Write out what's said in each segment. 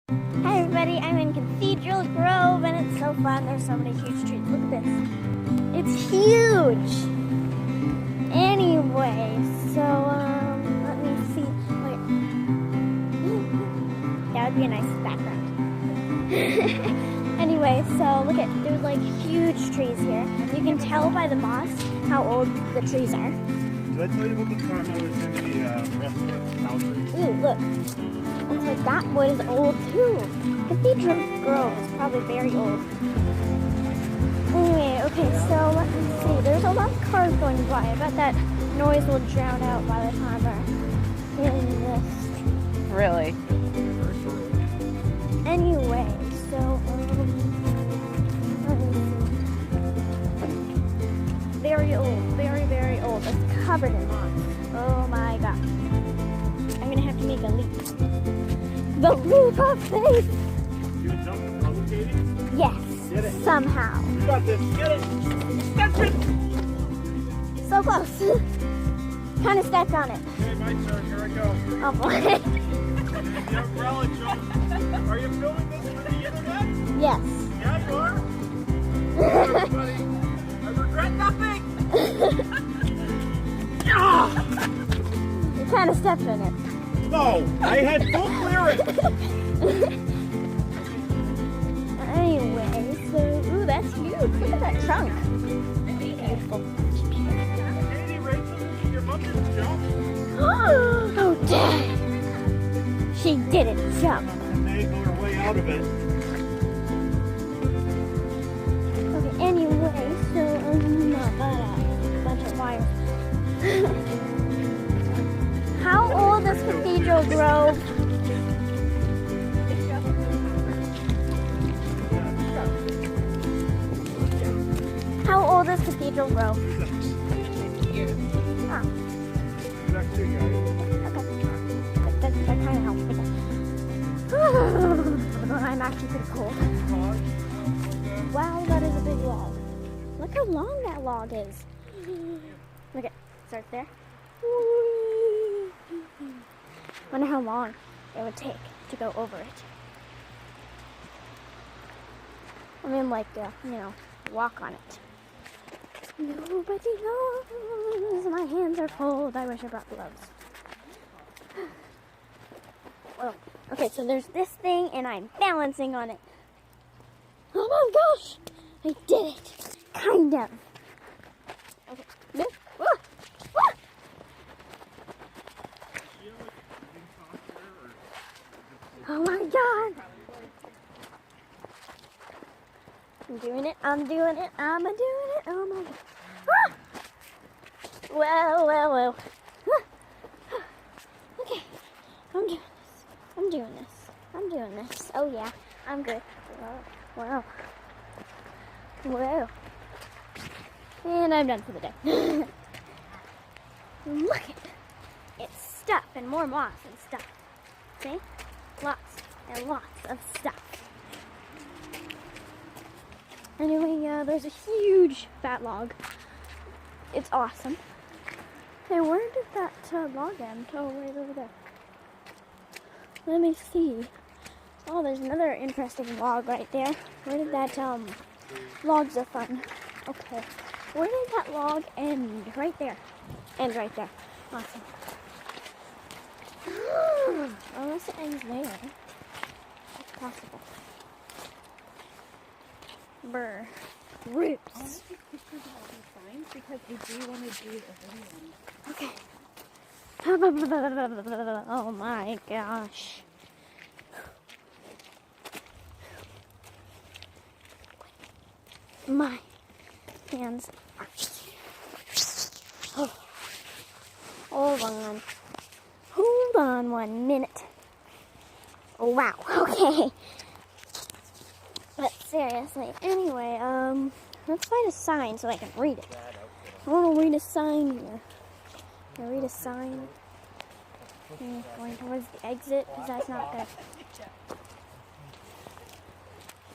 Hi everybody, I'm in Cathedral Grove and it's so fun. There's so many huge trees. Look at this. It's huge. Anyway, so let me see. Wait. That would be a nice background. Anyway, so look at, there's like huge trees here. You can tell by the moss how old the trees are. Did I tell you about the time I was in the restaurant houses? Ooh, look. Looks like that wood is old too. Cathedral Grove is probably very old. Anyway, okay, so let me see. There's a lot of cars going by. I bet that noise will drown out by the time we're in this. Really? Anyway, so let me see. Very old, very old. It's covered in moss. Oh my god. I'm gonna have to make a leap. The leap of faith! You gonna jump the public Katie? Yes, Get it. somehow. You got this. Get it. Step it. So close. Kind of stepped on it. Okay, my turn. Here I go. Oh boy. The umbrella jump. Are you filming this for the internet? Yes. Yeah, you are. Hey, everybody. I regret nothing. You kind of stepped in it. No, I had full clearance. Anyway, so, ooh, that's huge. Look at that trunk. Beautiful. Katie, Rachel, your mom didn't jump. Oh, dang. She didn't jump. Finagle her way out of it. Okay, anyway, so, a bunch of wires. How old is Cathedral Grove? How old is Cathedral Grove? Ah, Exactly, guys. okay. That kind of helps me. I'm actually pretty cold. Wow, that is a big log. Look how long that log is. Look at, start there. Wonder how long it would take to go over it. I mean, like, walk on it. Nobody knows. My hands are cold. I wish I brought gloves. Well, okay, so there's this thing, and I'm balancing on it. Oh my gosh! I did it! Kind of. Okay. Oh my god! I'm doing it, I'm doing it. Oh my god. Ah! Well. Ah! Okay, I'm doing this. Oh yeah, I'm good. Wow. And I'm done for the day. Look at it. It's stuff and more moss and stuff. See? Lots and lots of stuff. Anyway, there's a huge fat log. It's awesome. Hey, where did that log end? Oh, right over there. Let me see. Oh, there's another interesting log right there. Where did that, logs are fun. Okay. Where did that log end? Right there. End right there. Awesome. Unless it ends there. It's possible. Brr. Roots. I'll take pictures of all these signs because I do want to do a video. Okay. Oh my gosh. My hands are... Oh. Hold on 1 minute. Oh, wow. Okay. But seriously, anyway, let's find a sign so I can read it. I want to read a sign here. Can I read a sign? Going towards the exit, because that's not good.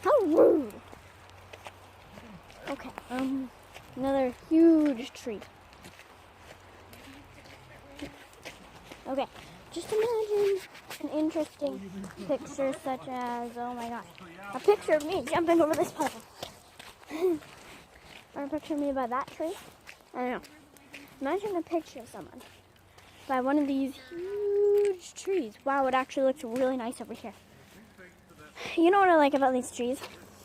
How rude! Okay, another huge tree. Okay, just imagine an interesting picture such as, oh my gosh, a picture of me jumping over this puddle. Or a picture of me by that tree. I don't know. Imagine a picture of someone by one of these huge trees. Wow, it actually looks really nice over here. You know what I like about these trees?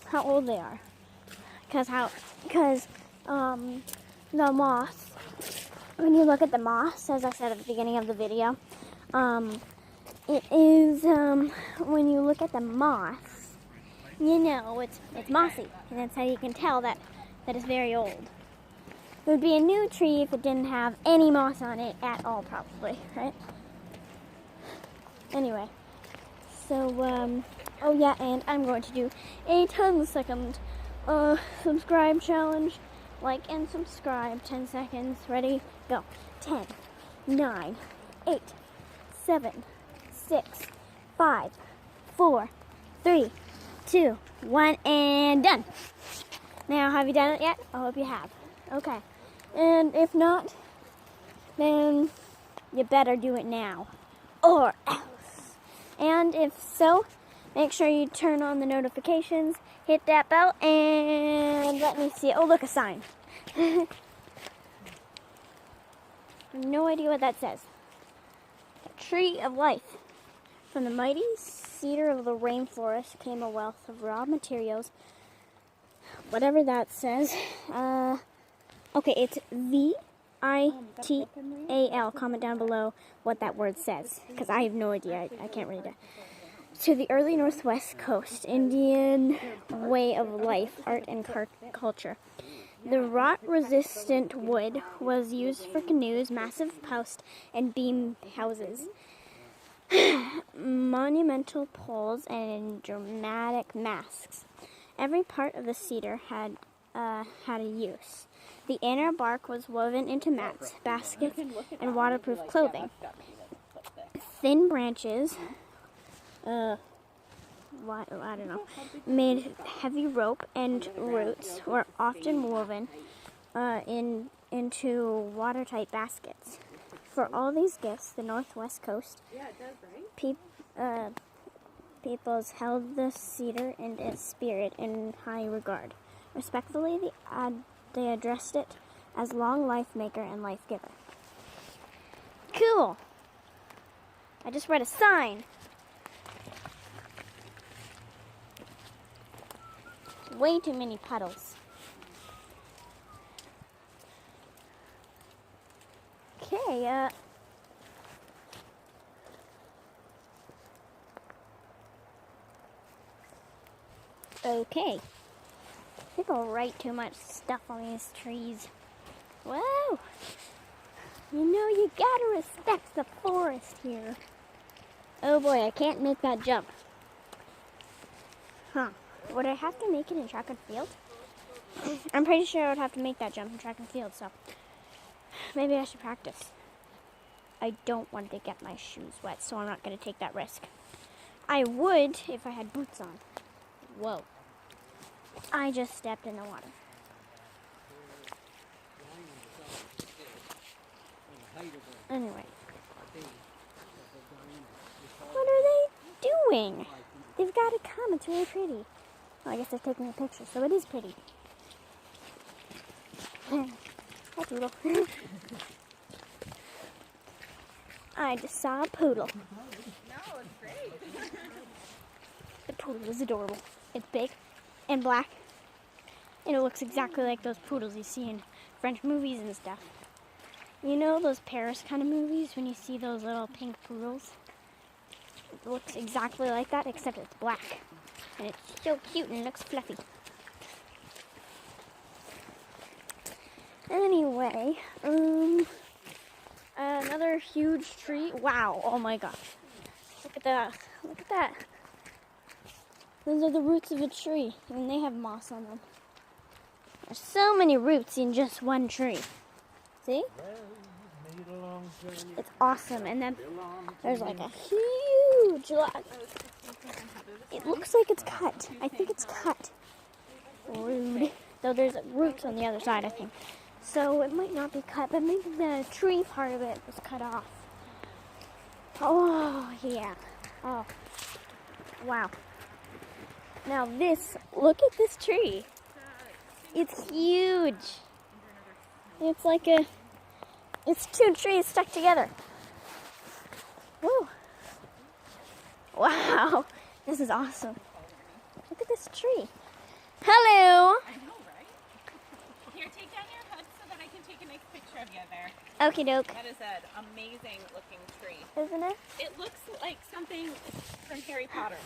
How old they are. Because the moss, when you look at the moss, as I said at the beginning of the video, it is, when you look at the moss, you know it's mossy. And that's how you can tell that it's very old. It would be a new tree if it didn't have any moss on it at all, probably, right? Anyway, so, oh yeah, and I'm going to do a 10-second subscribe challenge. Like and subscribe. 10 seconds. Ready? Go. 10, 9, 8, 7, 6, 5, 4, 3, 2, 1, and done. Now, have you done it yet? I hope you have. Okay. And if not, then you better do it now. Or else. And if so, make sure you turn on the notifications, hit that bell, and let me see. Oh, look, a sign. I have no idea what that says. The Tree of Life. From the mighty cedar of the rainforest came a wealth of raw materials. Whatever that says. Okay, it's VITAL. Comment down below what that word says, because I have no idea. I can't read it. To the early Northwest Coast, Indian way of life, art, and culture. The rot-resistant wood was used for canoes, massive post, and beam houses, monumental poles, and dramatic masks. Every part of the cedar had a use. The inner bark was woven into mats, baskets, and waterproof clothing. Thin branches, I don't know, made heavy rope, and roots were often woven into watertight baskets. For all these gifts, the Northwest Coast peoples held the cedar and its spirit in high regard. Respectfully, they addressed it as long life maker and life giver. Cool! I just read a sign. Way too many puddles. Okay, okay. People write too much stuff on these trees. Whoa! You know, you gotta respect the forest here. Oh boy, I can't make that jump. Huh. Would I have to make it in track and field? I'm pretty sure I would have to make that jump in track and field, so maybe I should practice. I don't want to get my shoes wet, so I'm not going to take that risk. I would if I had boots on. Whoa. I just stepped in the water. Anyway. What are they doing? They've got to come. It's really pretty. Well, I guess they're taking a picture, so it is pretty. Hi, poodle. I just saw a poodle. No, it's great. The poodle is adorable. It's big and black, and it looks exactly like those poodles you see in French movies and stuff. You know those Paris kind of movies when you see those little pink poodles? It looks exactly like that, except it's black. And it's so cute and looks fluffy. Anyway, another huge tree. Wow, oh my gosh. Look at that. Look at that. Those are the roots of a tree, and they have moss on them. There's so many roots in just one tree. See? It's awesome. And then there's like a huge lot. It looks like it's cut. I think it's cut. Rude. Though there's roots on the other side, I think. So it might not be cut, but maybe the tree part of it was cut off. Oh, yeah. Oh, wow. Now this, look at this tree. It's huge. It's like it's two trees stuck together. Woo. Wow, this is awesome. Look at this tree. Hello. I know, right? Here, take down your hood so that I can take a nice picture of you there. Okie doke. That is an amazing looking tree. Isn't it? It looks like something from Harry Potter.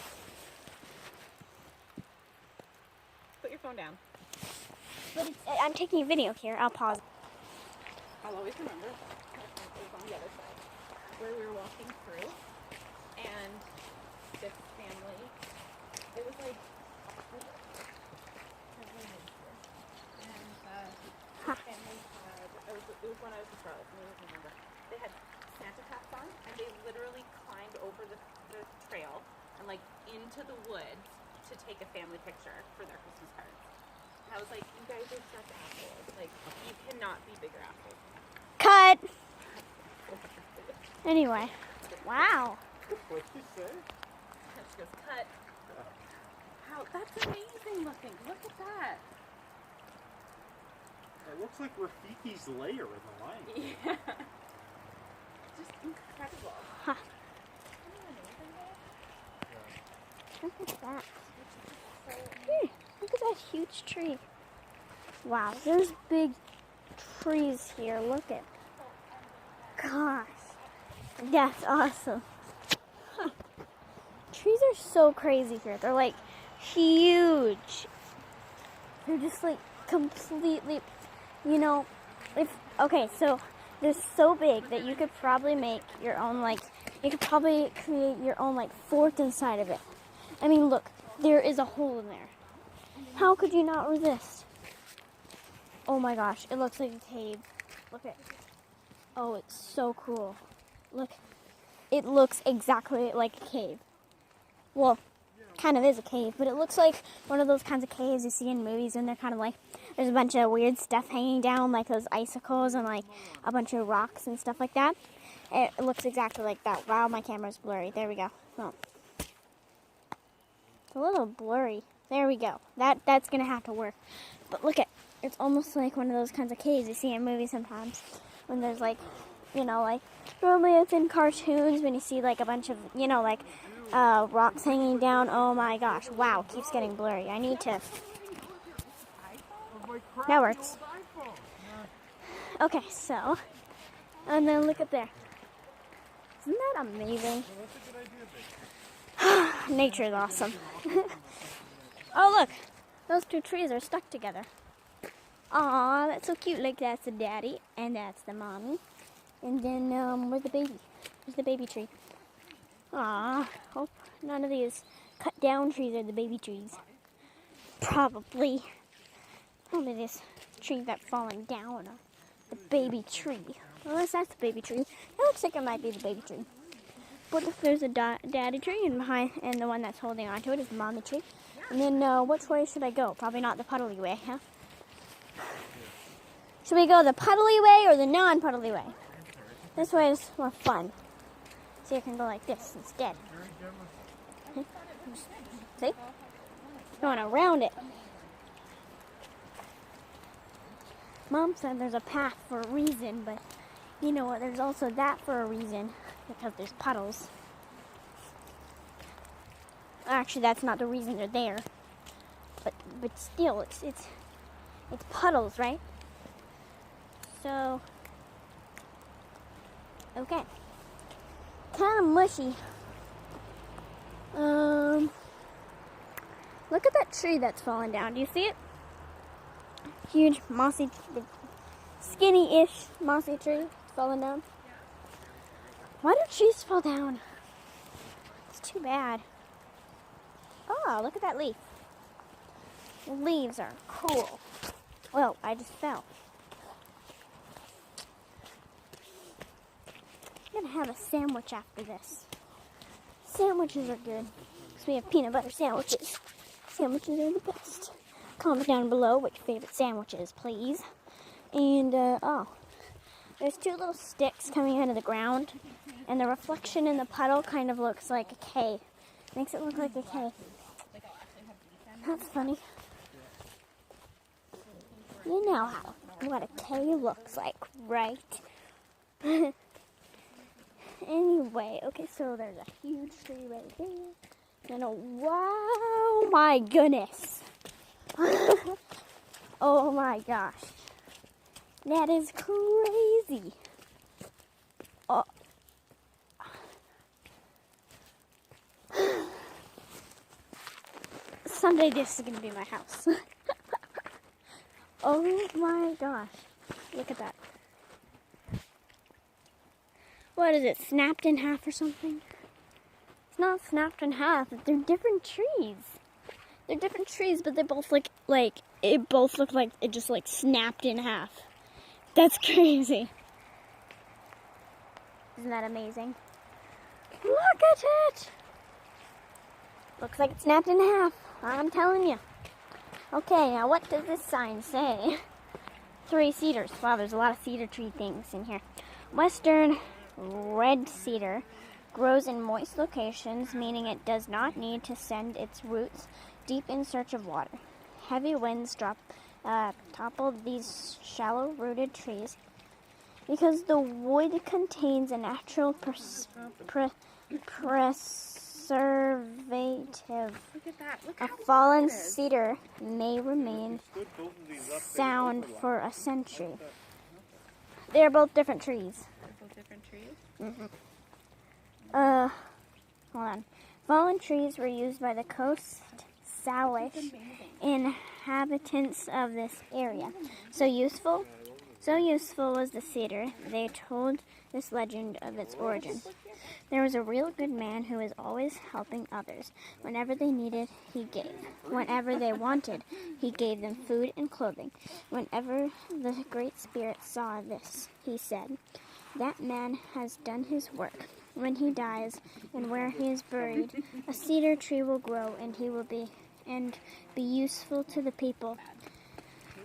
Put your phone down. But I'm taking a video here. I'll pause. I'll always remember it was on the other side where we were walking through, and this family, it was like, and family had, it was when I was in Charlotte, and I don't remember, they had Santa hats on, and they literally climbed over the trail and like into the woods to take a family picture for their Christmas cards. And I was like, you guys are such assholes. Like, you cannot be bigger assholes. Cut. Anyway, wow. What'd she say? She goes, cut. How, that's amazing looking. Look at that. It looks like Rafiki's lair in the Lion King. Yeah. Just incredible. Huh. Look at that. Look at that huge tree. Wow, there's big trees here. Look at. Gosh. That's awesome. Huh. Trees are so crazy here. They're like huge. They're just like completely, you know, so they're so big that you could probably make your own, like, you could probably create your own, like, fort inside of it. I mean, look, there is a hole in there. How could you not resist? Oh my gosh, it looks like a cave. Look at it. Oh, it's so cool. Look, it looks exactly like a cave. Well, kind of is a cave, but it looks like one of those kinds of caves you see in movies, and they're kind of like, there's a bunch of weird stuff hanging down, like those icicles and like a bunch of rocks and stuff like that. It looks exactly like that. Wow, my camera's blurry. There we go. Oh. It's a little blurry. There we go. That's gonna have to work. But look at, it's almost like one of those kinds of caves you see in movies sometimes, when there's like, you know, like, normally it's in cartoons when you see like a bunch of, you know, like rocks hanging down. Oh my gosh, wow, it keeps getting blurry. I need to, that works. Okay, so, and then look at there. Isn't that amazing? Nature is awesome. Oh look, those two trees are stuck together. Aw, that's so cute. Like, that's the daddy and that's the mommy. And then where's the baby? Where's the baby tree? Aw, hope none of these cut down trees are the baby trees. Probably. Probably this tree that's falling down. The baby tree. Unless that's the baby tree. It looks like it might be the baby tree. But if there's a daddy tree, and behind, and the one that's holding onto it is the mommy tree. And then which way should I go? Probably not the puddly way, huh? Should we go the puddly way or the non-puddly way? This way is more fun. See, I can go like this instead. See? Going around it. Mom said there's a path for a reason, but you know what? There's also that for a reason, because there's puddles. Actually, that's not the reason they're there. But still, it's puddles, right? So, okay. Kind of mushy. Look at that tree that's falling down. Do you see it? Huge, mossy, skinny-ish mossy tree falling down. Why do trees fall down? It's too bad. Oh, look at that leaf. The leaves are cool. Well, I just fell. I'm gonna have a sandwich after this. Sandwiches are good, because we have peanut butter sandwiches. Sandwiches are the best. Comment down below what your favorite sandwich is, please. And, oh, There's two little sticks coming out of the ground, and the reflection in the puddle kind of looks like a K. Makes it look like a K. That's funny. You know what a K looks like, right? Anyway, okay, so there's a huge tree right there. And wow, my goodness. Oh my gosh. That is crazy. Oh. Someday this is going to be my house. Oh my gosh. Look at that. What is it, snapped in half or something? It's not snapped in half. They're different trees. They're different trees, but they both look like it just like snapped in half. That's crazy. Isn't that amazing? Look at it! Looks like it snapped in half. I'm telling you. Okay, now what does this sign say? 3 cedars. Wow, there's a lot of cedar tree things in here. Western red cedar grows in moist locations, meaning it does not need to send its roots deep in search of water. Heavy winds topple these shallow-rooted trees because the wood contains a natural preservative. Look at that. Look A how fallen long it is. cedar may remain sound for a century. They're both different trees. They're both different trees. Hold on. Fallen trees were used by the Coast Salish inhabitants of this area. So useful was the cedar, they told this legend of its origin. There was a real good man who was always helping others. Whenever they needed, he gave. Whenever they wanted, he gave them food and clothing. Whenever the Great Spirit saw this, he said, "That man has done his work. When he dies, and where he is buried, a cedar tree will grow, and he will be useful to the people.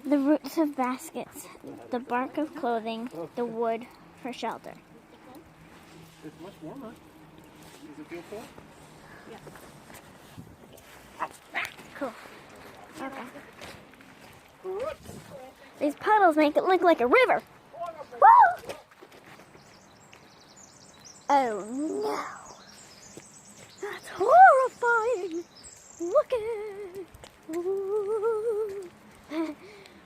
The roots of baskets, the bark of clothing, the wood for shelter." It's much warmer. Does it feel cold? Cool. Okay. These puddles make it look like a river. Woo! Oh no. That's horrifying. Look at it. Ooh.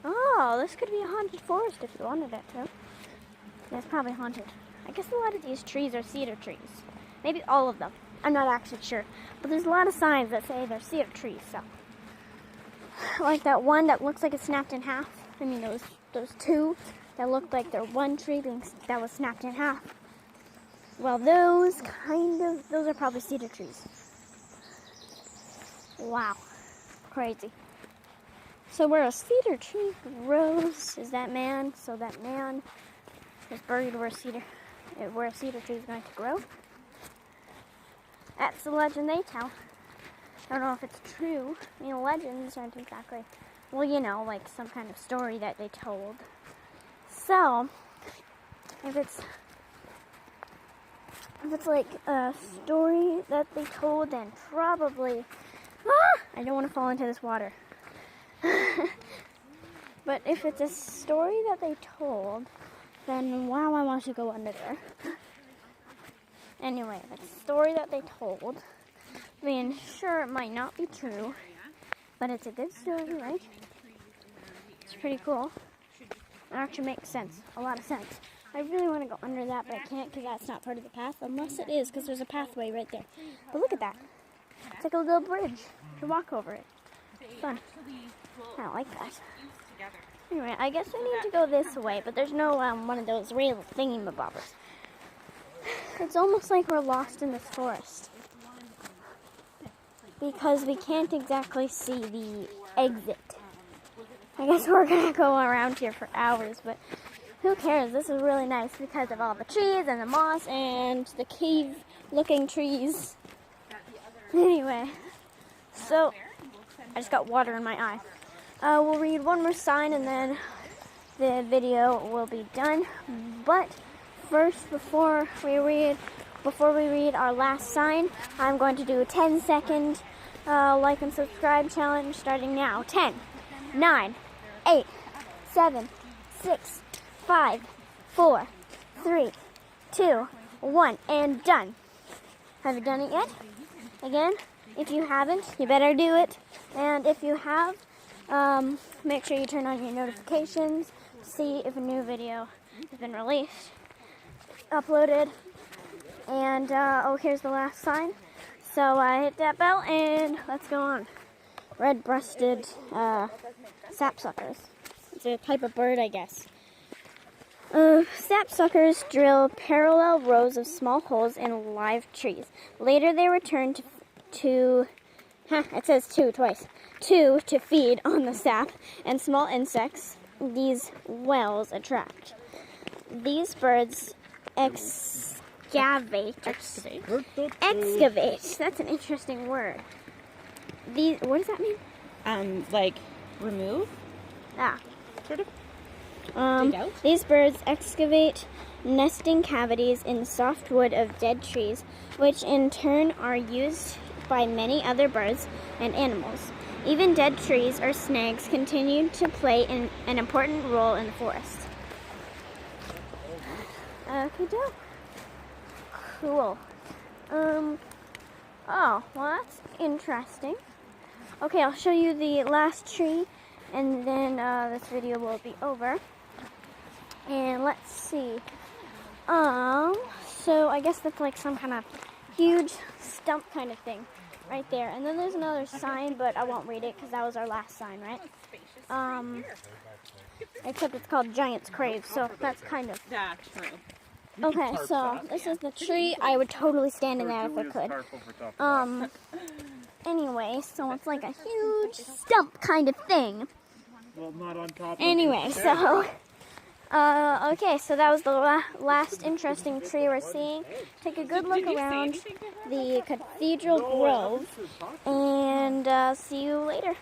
Oh, this could be a haunted forest if you wanted it to. It's probably haunted. I guess a lot of these trees are cedar trees. Maybe all of them. I'm not actually sure. But there's a lot of signs that say they're cedar trees, so. Like that one that looks like it's snapped in half. I mean, those two that looked like they're one tree that was snapped in half. Well, those are probably cedar trees. Wow. Crazy. So where a cedar tree grows is that man. So that man is buried where a cedar tree is going to grow. That's the legend they tell. I don't know if it's true. I mean, legends aren't exactly, well, you know, like some kind of story that they told. So, if it's like a story that they told, then probably, I don't want to fall into this water. But if it's a story that they told, then wow, I want to go under there. Anyway, if it's a story that they told, I mean, sure, it might not be true, but it's a good story, right? It's pretty cool. It actually makes sense, a lot of sense. I really want to go under that, but I can't because that's not part of the path, unless it is, because there's a pathway right there. But look at that. It's like a little bridge. You can walk over it. It's fun. I don't like that. Anyway, I guess we need to go this way, but there's no one of those rail thingy-mabobbers. It's almost like we're lost in this forest. Because we can't exactly see the exit. I guess we're going to go around here for hours, but who cares? This is really nice because of all the trees and the moss and the cave-looking trees. Anyway, so I just got water in my eye. We'll read one more sign and then the video will be done. But first, before we read our last sign, I'm going to do a 10-second like and subscribe challenge starting now. 10, 9, 8, 7, 6, 5, 4, 3, 2, 1, and done. Have you done it yet? Again, if you haven't, you better do it. And if you have, make sure you turn on your notifications, see if a new video has been released, uploaded. And, here's the last sign. So, hit that bell and let's go on. Red-breasted, sapsuckers. It's a type of bird, I guess. Sapsuckers drill parallel rows of small holes in live trees. Later they return it says two twice. To feed on the sap and small insects these wells attract. These birds excavate. That's an interesting word. What does that mean? Like remove? Sort of. Dig out? These birds excavate nesting cavities in soft wood of dead trees, which in turn are used by many other birds and animals. Even dead trees or snags continue to play an important role in the forest. Okay, cool. Oh, well, that's interesting. Okay, I'll show you the last tree, and then this video will be over. And let's see. So I guess that's like some kind of huge stump kind of thing right there. And then there's another sign, but I won't read it because that was our last sign, right? Except it's called Giant's Crave, so that's kind of... Yeah, true. Okay, so this is the tree. I would totally stand in that if I could. Anyway, so it's like a huge stump kind of thing. Well, not on top of Anyway, so... okay, so that was the last interesting tree we're seeing. Take a good look around the Cathedral Grove, and see you later.